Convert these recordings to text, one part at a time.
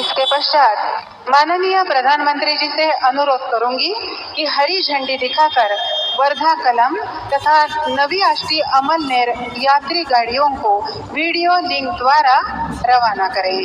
इसके पश्चात माननीय प्रधानमंत्री जी से अनुरोध करूंगी कि हरी झंडी दिखाकर वर्धा कलम तथा नवी आष्टी अमलनेर यात्री गाड़ियों को वीडियो लिंक द्वारा रवाना करें।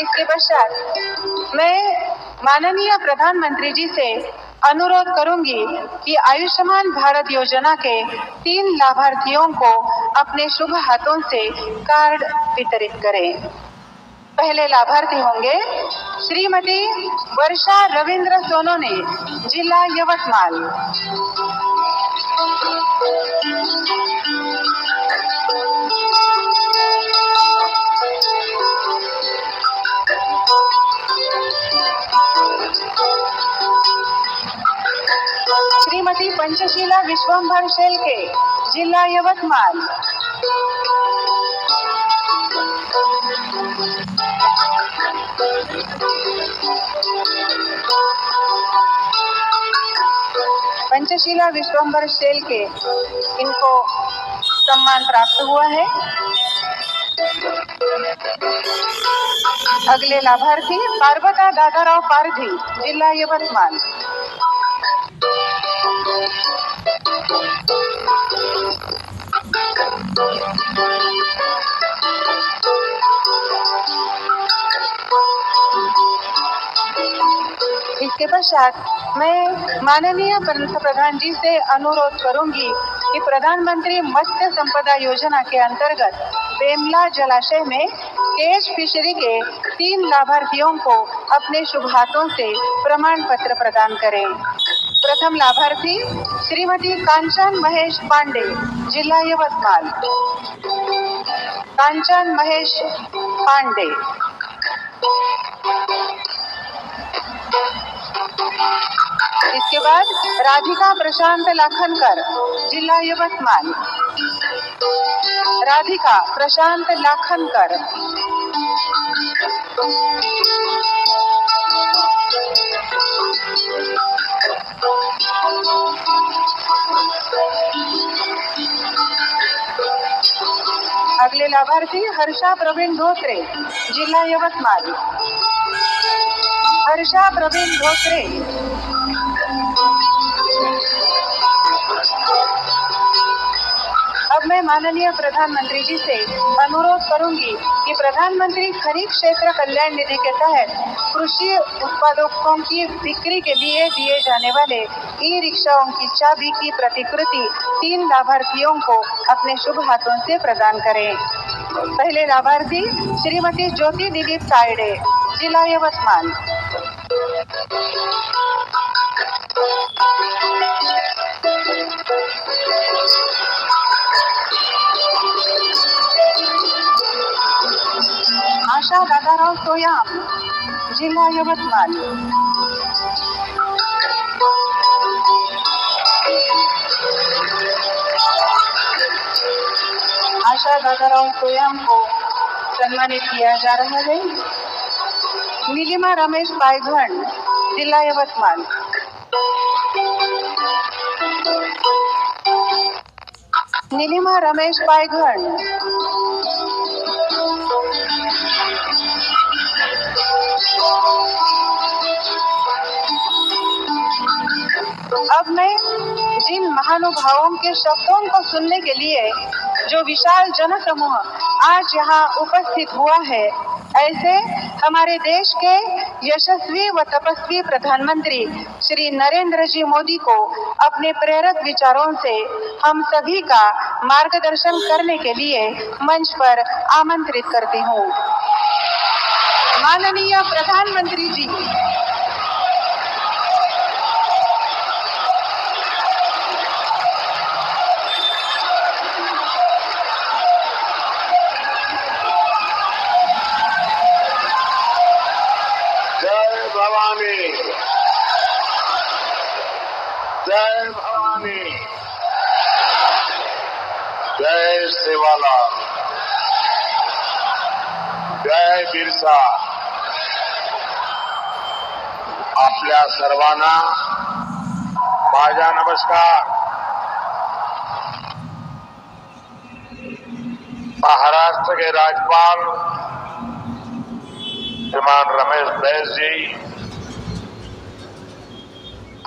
इसके पश्चात मैं माननीय प्रधानमंत्री जी से अनुरोध करूंगी कि आयुष्मान भारत योजना के 3 लाभार्थियों को अपने शुभ हाथों से कार्ड वितरित करें। पहले लाभार्थी होंगे श्रीमती वर्षा रविंद्र सोनोने, जिला यवतमाल। श्रीमती पंचशीला विश्वंभर शेलके, जिला यवतमाल। पंचशीला विश्वंभर शेलके, इनको सम्मान प्राप्त हुआ है। अगले लाभार्थी पार्वता दादाराव पारधी, जिला यवतमाल। इसके पश्चात मैं माननीय पंतप्रधान जी से अनुरोध करूंगी कि प्रधानमंत्री मत्स्य संपदा योजना के अंतर्गत बेमला जलाशय में केज फिशरी के 3 लाभार्थियों को अपने शुभ हाथों से प्रमाण पत्र प्रदान करें। प्रथम लाभार्थी श्रीमती कांचन महेश पांडे, जिला यवतमाल। कांचन महेश पांडे। इसके बाद राधिका प्रशांत लाखनकर, जिला यवतमाल। राधिका प्रशांत लाखनकर। अगले लाभार्थी हर्षा प्रवीण धोत्रे, जिला यवतमाल। हर्षा प्रवीण धोत्रे। अब मैं माननीय प्रधानमंत्री जी से अनुरोध करूंगी कि प्रधानमंत्री खरीफ क्षेत्र कल्याण निधि के तहत कृषि उत्पादकों की बिक्री के लिए दिए जाने वाले ई रिक्शाओं की चाबी की प्रतिकृति 3 लाभार्थियों को अपने शुभ हाथों से प्रदान करें। पहले लाभार्थी श्रीमती ज्योति दिलीप तायडे, जिला यवतमाल। आशा दादाराव सोयाम, जिला यवतमाल। आशा दादाराव सोयाम को सम्मानित किया जा रहा है। नीलिमा रमेश पायघन, जिला यवतमाल। नीलिमा रमेश पायघन। अब मैं जिन महानुभावों के शब्दों को सुनने के लिए जो विशाल जनसमूह आज यहाँ उपस्थित हुआ है, ऐसे हमारे देश के यशस्वी व तपस्वी प्रधानमंत्री श्री नरेंद्र जी मोदी को अपने प्रेरक विचारों से हम सभी का मार्गदर्शन करने के लिए मंच पर आमंत्रित करती हूँ। माननीय प्रधानमंत्री जी, भवानी, जय भवानी, जय सेवालाल, जय बिरसा. आपल्या सर्वांना माझा नमस्कार. महाराष्ट्र के राज्यपाल श्रीमान रमेश बैस जी,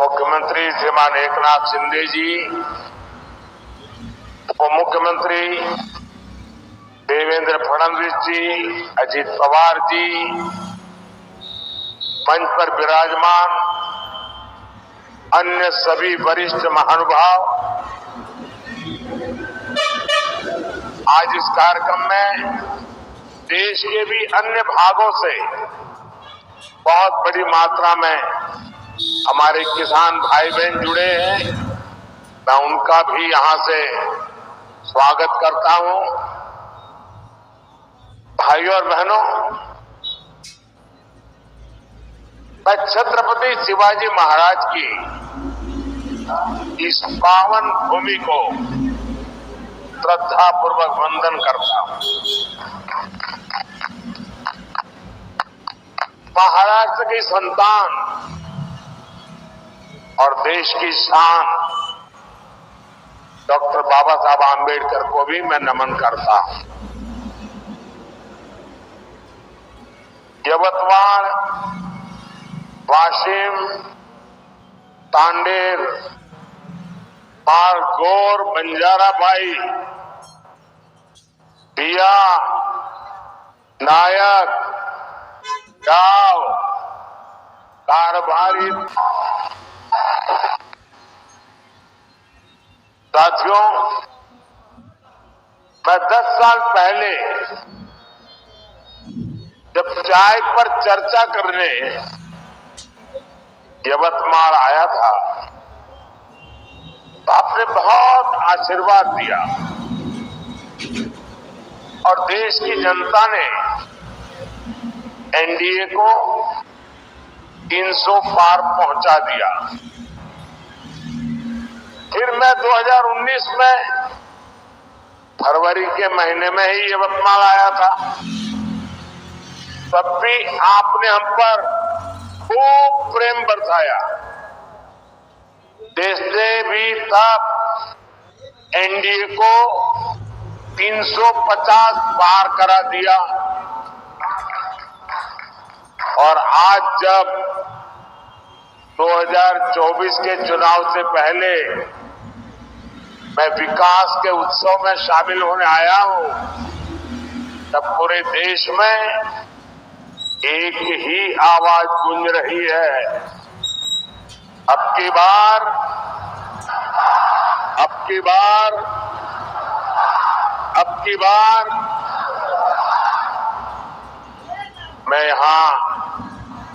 मुख्यमंत्री श्रीमान एकनाथ शिंदे जी, उप मुख्यमंत्री देवेंद्र फडणवीस जी, अजित पवार जी, मंच पर विराजमान अन्य सभी वरिष्ठ महानुभाव, आज इस कार्यक्रम में देश के भी अन्य भागों से बहुत बड़ी मात्रा में हमारे किसान भाई बहन जुड़े हैं. मैं उनका भी यहां से स्वागत करता हूं. भाइयों और बहनों, मैं छत्रपति शिवाजी महाराज की इस पावन भूमि को श्रद्धापूर्वक वंदन करता हूं. महाराष्ट्र की संतान और देश की शान डॉक्टर बाबा साहब आंबेडकर को भी मैं नमन करता हूं. यवतमाळ, वाशिम, तांडेर, मारगोर, बंजाराबाई, दिया, नायक, गांव, कारभारी. साथियों, मैं 10 साल पहले जब चाय पर चर्चा करने यवतमाल आया था तो आपने बहुत आशीर्वाद दिया और देश की जनता ने एनडीए को 300 पार पहुंचा दिया. फिर मैं 2019 में फरवरी के महीने में ही यवतमाल आया था. तब भी आपने हम पर खूब प्रेम बरसाया. देश ने भी तब एनडीए को 350 पार करा दिया और आज जब 2024 के चुनाव से पहले मैं विकास के उत्सव में शामिल होने आया हूं, तब पूरे देश में एक ही आवाज गूंज रही है. अब की बार मैं यहां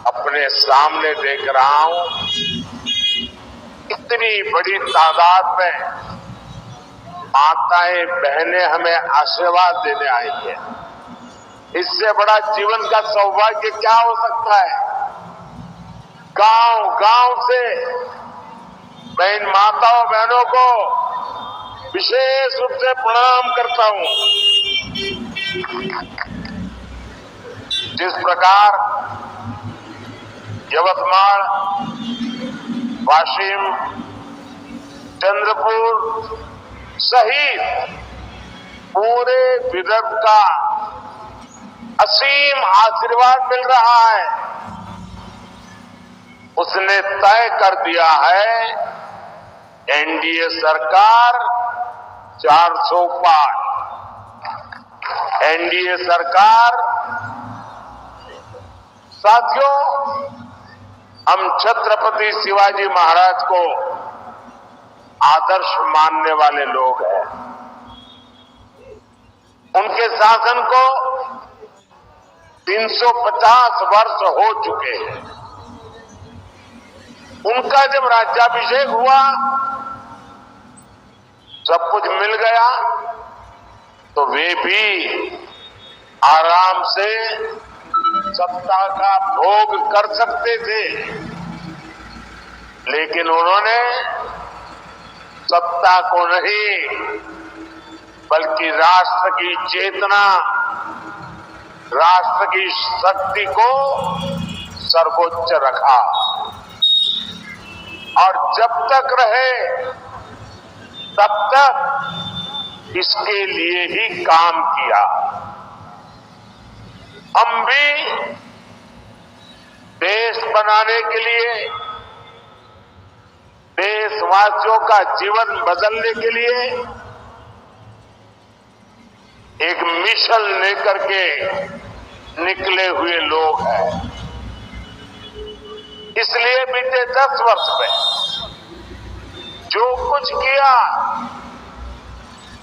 अपने सामने देख रहा हूं, इतनी बड़ी तादाद में माताएं बहनें हमें आशीर्वाद देने आई है. इससे बड़ा जीवन का सौभाग्य क्या हो सकता है. गांव गांव से मैं इन माताओं बहनों को विशेष रूप से प्रणाम करता हूं. जिस प्रकार यवतमाल, वाशिम, चंद्रपुर सहित पूरे विदर्भ का असीम आशीर्वाद मिल रहा है, उसने तय कर दिया है एनडीए सरकार 400 पार. एनडीए सरकार. साथियों, हम छत्रपति शिवाजी महाराज को आदर्श मानने वाले लोग हैं. उनके शासन को 350 वर्ष हो चुके हैं. उनका जब राज्याभिषेक हुआ, सब कुछ मिल गया, तो वे भी आराम से सत्ता का भोग कर सकते थे, लेकिन उन्होंने सत्ता को नहीं बल्कि राष्ट्र की चेतना, राष्ट्र की शक्ति को सर्वोच्च रखा और जब तक रहे तब तक इसके लिए ही काम किया। हम भी देश बनाने के लिए, देशवासियों का जीवन बदलने के लिए एक मिशन लेकर के निकले हुए लोग हैं। इसलिए बीते 10 वर्ष में जो कुछ किया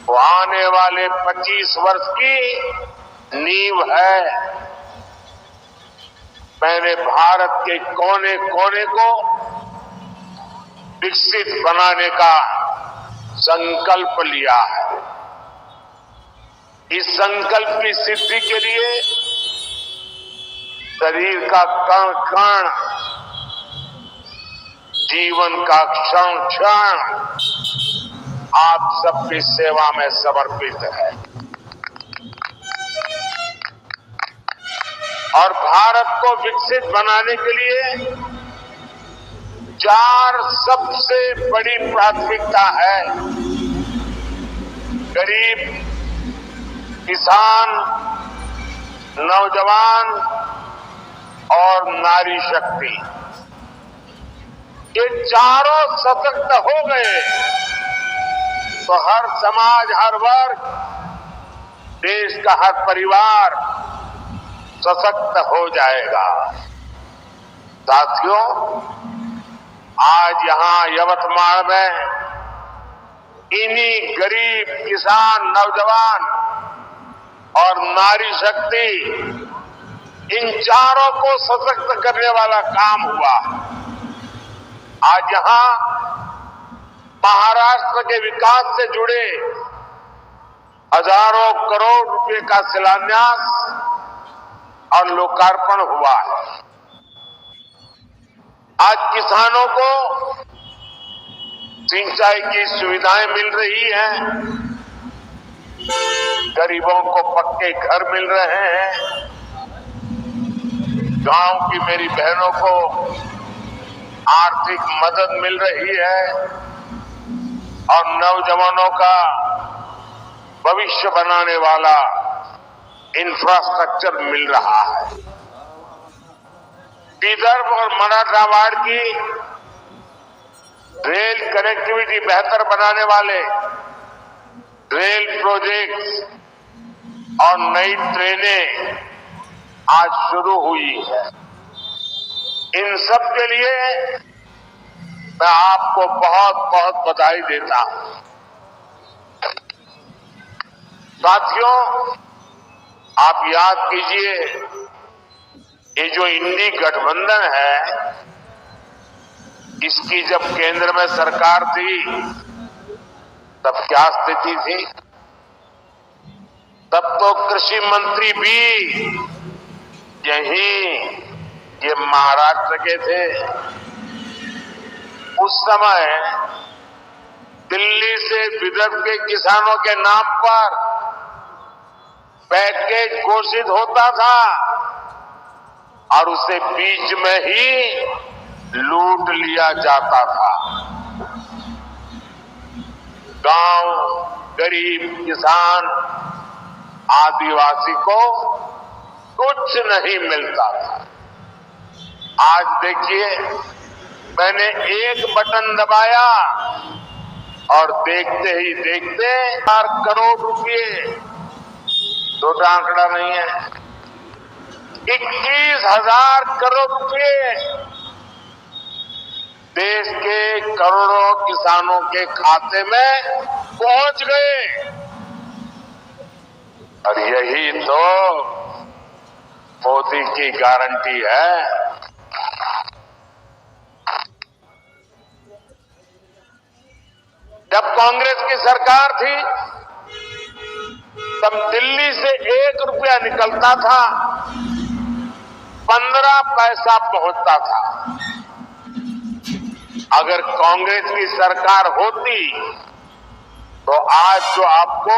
वो आने वाले 25 वर्ष की नींव है। मैंने भारत के कोने कोने को विकसित बनाने का संकल्प लिया है। इस संकल्प की सिद्धि के लिए शरीर का कण कण, जीवन का क्षण क्षण आप सबकी सेवा में समर्पित है और भारत को विकसित बनाने के लिए 4 सबसे बड़ी प्राथमिकता है। गरीब, किसान, नौजवान और नारी शक्ति, ये चारों सशक्त हो गए तो हर समाज, हर वर्ग, देश का हर परिवार सशक्त हो जाएगा। साथियों, आज यहां यवतमाल में इन्हीं गरीब, किसान, नौजवान और नारी शक्ति, इन चारों को सशक्त करने वाला काम हुआ। आज यहां महाराष्ट्र के विकास से जुड़े हजारों करोड़ रुपए का शिलान्यास और लोकार्पण हुआ है। आज किसानों को सिंचाई की सुविधाएं मिल रही हैं, गरीबों को पक्के घर मिल रहे हैं, गांव की मेरी बहनों को आर्थिक मदद मिल रही है और नौजवानों का भविष्य बनाने वाला इंफ्रास्ट्रक्चर मिल रहा है। विदर्भ और मराठवाड़ की रेल कनेक्टिविटी बेहतर बनाने वाले रेल प्रोजेक्ट्स और नई ट्रेनें आज शुरू हुई है। इन सब के लिए मैं आपको बहुत बहुत बधाई देता हूं। साथियों, आप याद कीजिए, ये जो इंडी गठबंधन है, इसकी जब केंद्र में सरकार थी तब क्या स्थिति थी? तब तो कृषि मंत्री भी ये महाराष्ट्र के थे। उस समय दिल्ली से विदर्भ के किसानों के नाम पर पैकेज घोषित होता था और उसे बीच में ही लूट लिया जाता था। गांव, गरीब, किसान, आदिवासी को कुछ नहीं मिलता था। आज देखिए, मैंने एक बटन दबाया और देखते ही देखते 4 करोड़ रुपए, छोटा आंकड़ा नहीं है, 21,000 करोड़ रुपए देश के करोड़ों किसानों के खाते में पहुंच गए। और यही तो मोदी की गारंटी है। जब कांग्रेस की सरकार थी तब दिल्ली से 1 रुपया निकलता था 15 पैसा पहुंचता था। अगर कांग्रेस की सरकार होती तो आज जो आपको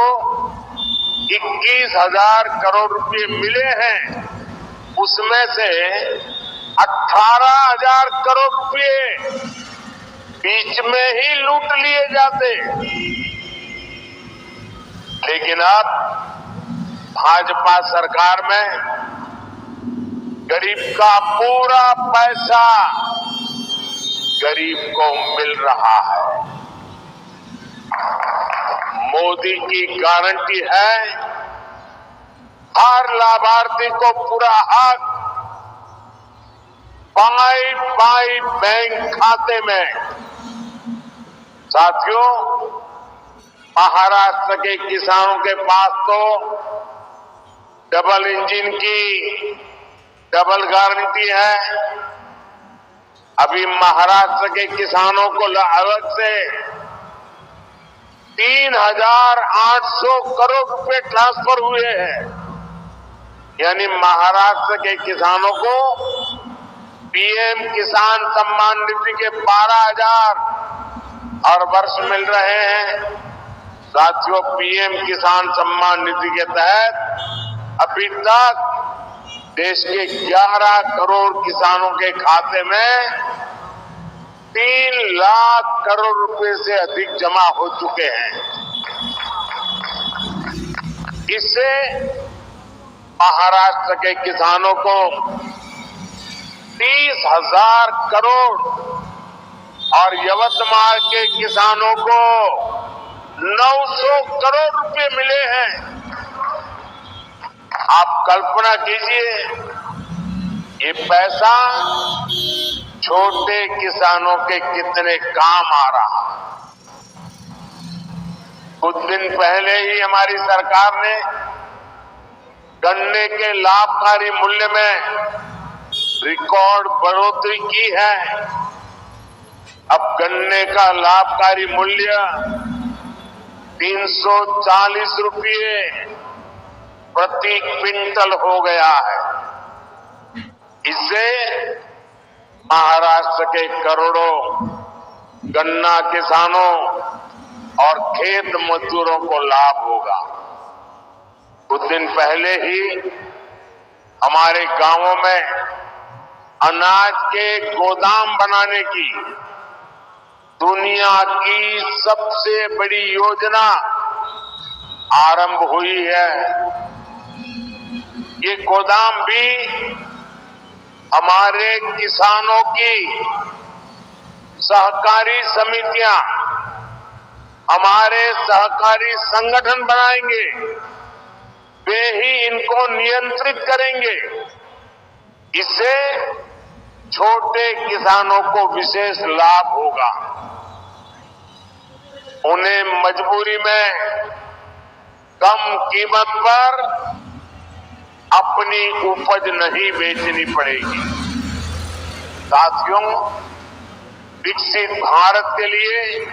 21,000 करोड़ रुपए मिले हैं, उसमें से 18,000 करोड़ रुपए बीच में ही लूट लिए जाते। लेकिन अब भाजपा सरकार में गरीब का पूरा पैसा गरीब को मिल रहा है। मोदी की गारंटी है हर लाभार्थी को पूरा हक बाई बैंक खाते में। साथियों, महाराष्ट्र के किसानों के पास तो डबल इंजन की डबल गारंटी है। अभी महाराष्ट्र के किसानों को अलग से 3,800 करोड़ रुपए ट्रांसफर हुए हैं। यानी महाराष्ट्र के किसानों को पीएम किसान सम्मान निधि के 12,000 हर वर्ष मिल रहे हैं। साथियों, पीएम किसान सम्मान निधि के तहत अभी तक देश के 11 करोड़ किसानों के खाते में 3 लाख करोड़ रुपए से अधिक जमा हो चुके हैं। इससे महाराष्ट्र के किसानों को 30,000 करोड़ और यवतमाल के किसानों को 900 करोड़ रुपए मिले हैं। आप कल्पना कीजिए, ये पैसा छोटे किसानों के कितने काम आ रहा है। कुछ दिन पहले ही हमारी सरकार ने गन्ने के लाभकारी मूल्य में रिकॉर्ड बढ़ोतरी की है। अब गन्ने का लाभकारी मूल्य 340 रुपये प्रति क्विंटल हो गया है। इससे महाराष्ट्र के करोड़ों गन्ना किसानों और खेत मजदूरों को लाभ होगा। कुछ दिन पहले ही हमारे गांवों में अनाज के गोदाम बनाने की दुनिया की सबसे बड़ी योजना आरंभ हुई है। ये गोदाम भी हमारे किसानों की सहकारी समितियां, हमारे सहकारी संगठन बनाएंगे। वे ही इनको नियंत्रित करेंगे। इससे छोटे किसानों को विशेष लाभ होगा। उन्हें मजबूरी में कम कीमत पर अपनी उपज नहीं बेचनी पड़ेगी। साथियों, विकसित भारत के लिए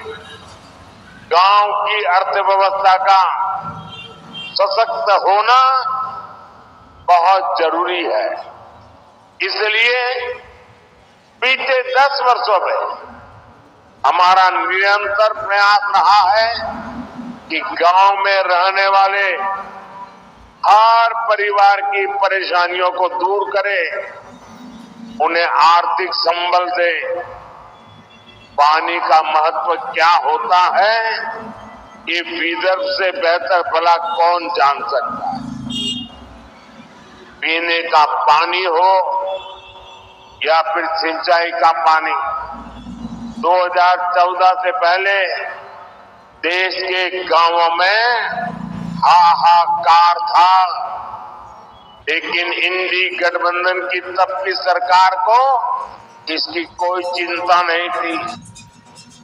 गांव की अर्थव्यवस्था का सशक्त होना बहुत जरूरी है। इसलिए बीते 10 वर्षों में हमारा निरंतर प्रयास रहा है कि गांव में रहने वाले हर परिवार की परेशानियों को दूर करें, उन्हें आर्थिक संबल दे। पानी का महत्व क्या होता है, ये विदर्भ से बेहतर भला कौन जान सकता है। पीने का पानी हो या फिर सिंचाई का पानी, 2014 से पहले देश के गांवों में हाहाकार था। लेकिन इंडी गठबंधन की तब की सरकार को इसकी कोई चिंता नहीं थी।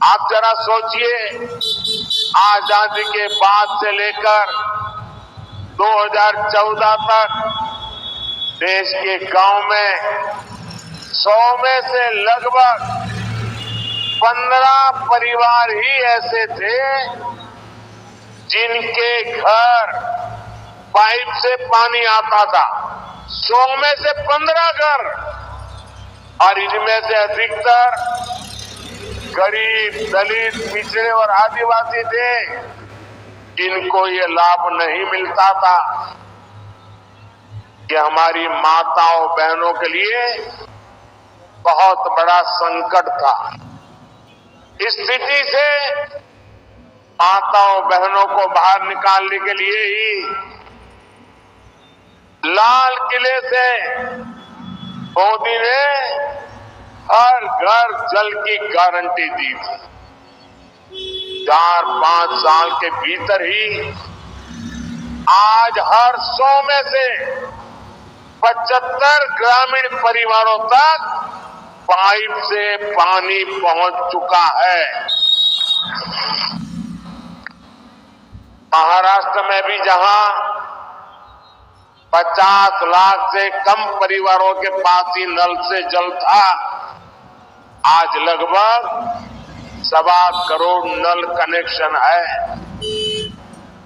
आप जरा सोचिए, आजादी के बाद से लेकर 2014 तक देश के गांव में 100 में से लगभग 15 परिवार ही ऐसे थे जिनके घर पाइप से पानी आता था। 100 में से 15 घर, और इनमें से अधिकतर गरीब, दलित, पिछड़े और आदिवासी थे, इनको ये लाभ नहीं मिलता था। ये हमारी माताओं बहनों के लिए बहुत बड़ा संकट था। इस स्थिति से माताओं बहनों को बाहर निकालने के लिए ही लाल किले से मोदी ने हर घर जल की गारंटी दी थी। 4-5 साल के भीतर ही आज हर 100 में से 75 ग्रामीण परिवारों तक पाइप से पानी पहुंच चुका है। महाराष्ट्र में भी जहां 50 लाख से कम परिवारों के पास ही नल से जल था, आज लगभग 1.25 करोड़ नल कनेक्शन है।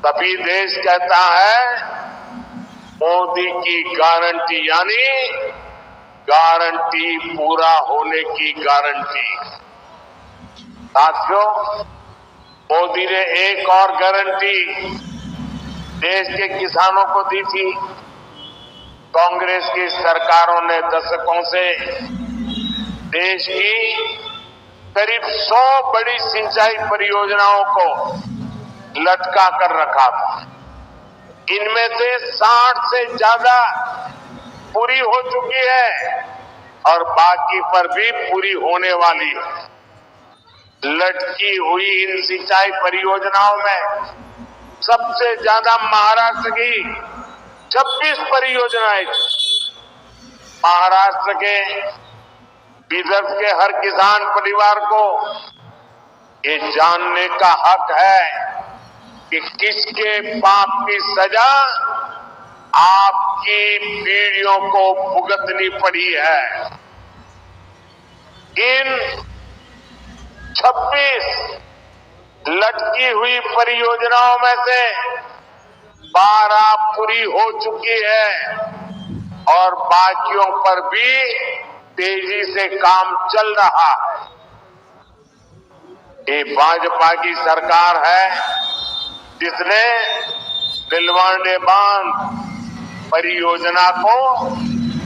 तभी देश कहता है मोदी की गारंटी, यानी गारंटी पूरा होने की गारंटी। साथियों, मोदी ने एक और गारंटी देश के किसानों को दी थी। कांग्रेस की सरकारों ने दशकों से देश की करीब 100 बड़ी सिंचाई परियोजनाओं को लटका कर रखा था। इनमें से 60 से ज्यादा पूरी हो चुकी है और बाकी पर भी पूरी होने वाली है। लटकी हुई इन सिंचाई परियोजनाओं में सबसे ज्यादा महाराष्ट्र की 26 परियोजनाएं थी। महाराष्ट्र के विदर्भ के हर किसान परिवार को ये जानने का हक है कि किसके पाप की सजा आपकी पीढ़ियों को भुगतनी पड़ी है। इन 26 लटकी हुई परियोजनाओं में से 12 पूरी हो चुकी है और बाकियों पर भी तेजी से काम चल रहा है। ये भाजपा की सरकार है जिसने नीलवांडे बांध परियोजना को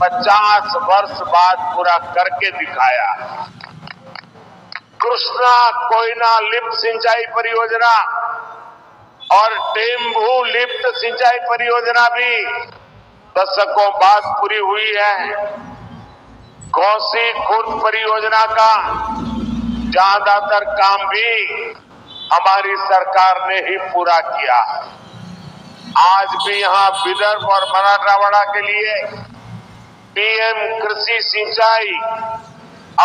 50 वर्ष बाद पूरा करके दिखाया। कृष्णा कोयना लिफ्ट सिंचाई परियोजना और टेम्बू लिफ्ट सिंचाई परियोजना भी दशकों बाद पूरी हुई है। घोसी खुर्द परियोजना का ज्यादातर काम भी हमारी सरकार ने ही पूरा किया। आज भी यहां विदर्भ और मराठवाड़ा के लिए पीएम कृषि सिंचाई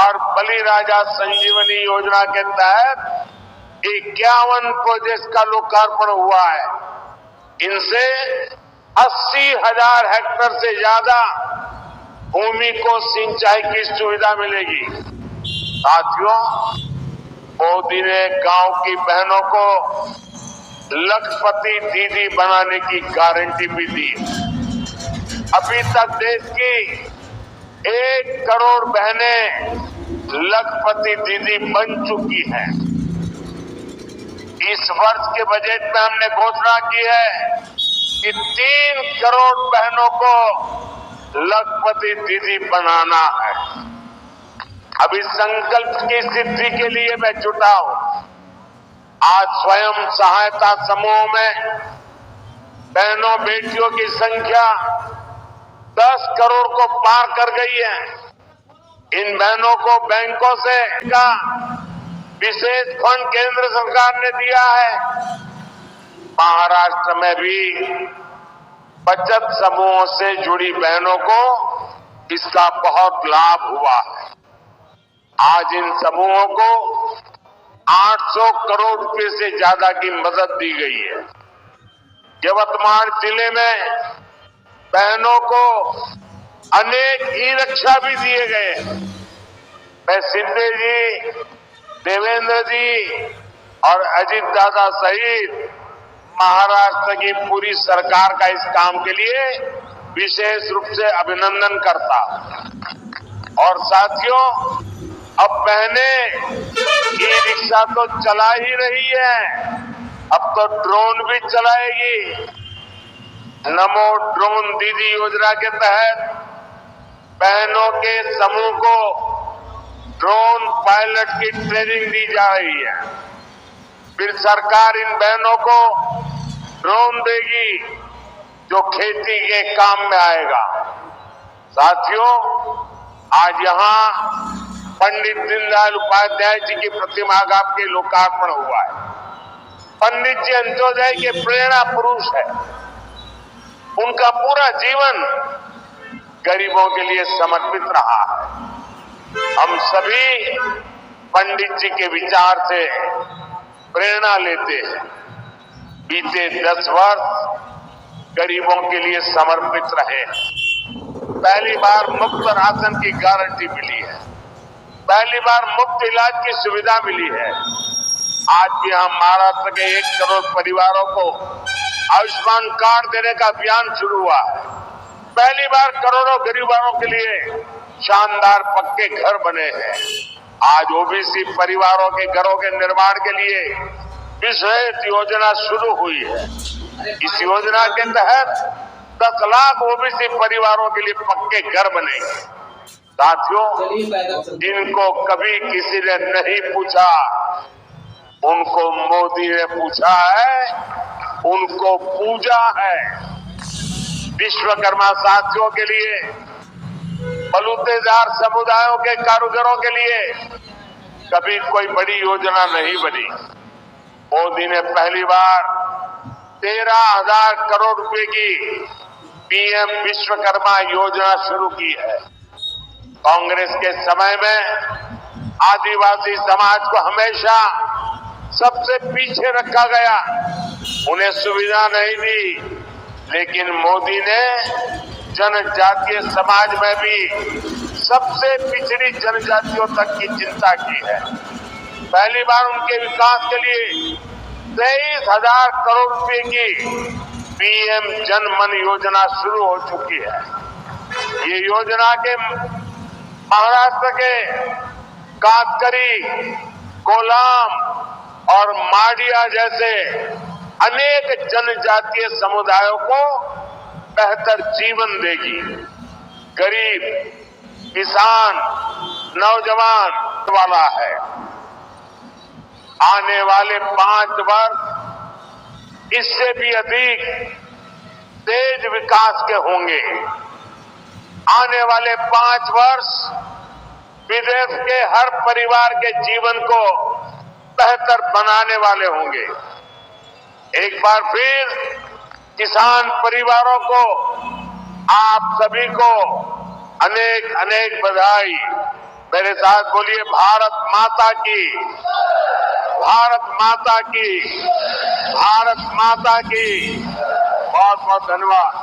और बलिराजा संजीवनी योजना के तहत 51 प्रोजेक्ट का लोकार्पण हुआ है। इनसे 80,000 हेक्टेयर से ज्यादा भूमि को सिंचाई की सुविधा मिलेगी। साथियों, मोदी ने गांव की बहनों को लखपति दीदी बनाने की गारंटी भी दी। अभी तक देश की 1 करोड़ बहनें लखपति दीदी बन चुकी हैं। इस वर्ष के बजट में हमने घोषणा की है कि 3 करोड़ बहनों को लखपति दीदी बनाना है। अब इस संकल्प की सिद्धि के लिए मैं जुटा हूं। आज स्वयं सहायता समूह में बहनों बेटियों की संख्या 10 करोड़ को पार कर गई है। इन बहनों को बैंकों से का विशेष फंड केंद्र सरकार ने दिया है। महाराष्ट्र में भी बचत समूहों से जुड़ी बहनों को इसका बहुत लाभ हुआ है। आज इन समूहों को 800 करोड़ रुपए से ज्यादा की मदद दी गई है। यवतमाल जिले में बहनों को अनेक ई-रिक्शा भी दिए गए। मैं शिंदे जी, देवेंद्र जी और अजीत दादा सहित महाराष्ट्र की पूरी सरकार का इस काम के लिए विशेष रूप से अभिनंदन करता हूं। और साथियों, अब बहनें ई रिक्शा तो चला ही रही है, अब तो ड्रोन भी चलाएगी। नमो ड्रोन दीदी योजना के तहत बहनों के समूह को ड्रोन पायलट की ट्रेनिंग दी जा रही है। फिर सरकार इन बहनों को ड्रोन देगी जो खेती के काम में आएगा। साथियों, आज यहाँ पंडित दीनदयाल उपाध्याय जी की प्रतिमा का आपके लोकार्पण हुआ है। पंडित जी अंत्योदय के प्रेरणा पुरुष है। उनका पूरा जीवन गरीबों के लिए समर्पित रहा है। हम सभी पंडित जी के विचार से प्रेरणा लेते हैं। बीते 10 वर्ष गरीबों के लिए समर्पित रहे। पहली बार मुफ्त राशन की गारंटी मिली है, पहली बार मुफ्त इलाज की सुविधा मिली है। आज भी हम महाराष्ट्र के 1 करोड़ परिवारों को आयुष्मान कार्ड देने का अभियान शुरू हुआ है। पहली बार करोड़ों गरीबों के लिए शानदार पक्के घर बने हैं। आज ओबीसी परिवारों के घरों के निर्माण के लिए विशेष योजना शुरू हुई है। इस योजना के तहत 10 लाख ओबीसी परिवारों के लिए पक्के घर बनेंगे। साथियों, जिनको कभी किसी ने नहीं पूछा, उनको मोदी ने पूछा है, उनको पूजा है। विश्वकर्मा साथियों के लिए, बलूतेदार समुदायों के कारीगरों के लिए कभी कोई बड़ी योजना नहीं बनी। मोदी ने पहली बार 13,000 करोड़ रुपए की पीएम विश्वकर्मा योजना शुरू की है। कांग्रेस के समय में आदिवासी समाज को हमेशा सबसे पीछे रखा गया, उन्हें सुविधा नहीं दी। लेकिन मोदी ने जनजातीय समाज में भी सबसे पिछड़ी जनजातियों तक की चिंता की है। पहली बार उनके विकास के लिए 23,000 करोड़ रुपए की पीएम जन मन योजना शुरू हो चुकी है। ये योजना के महाराष्ट्र के कातकरी, कोलाम और माडिया जैसे अनेक जनजातीय समुदायों को बेहतर जीवन देगी। गरीब, किसान, नौजवान वाला है। आने वाले 5 वर्ष इससे भी अधिक तेज विकास के होंगे। आने वाले 5 वर्ष विदेश के हर परिवार के जीवन को बेहतर बनाने वाले होंगे। एक बार फिर किसान परिवारों को, आप सभी को अनेक अनेक बधाई। मेरे साथ बोलिए, भारत माता की, भारत माता की, भारत माता की। बहुत बहुत धन्यवाद।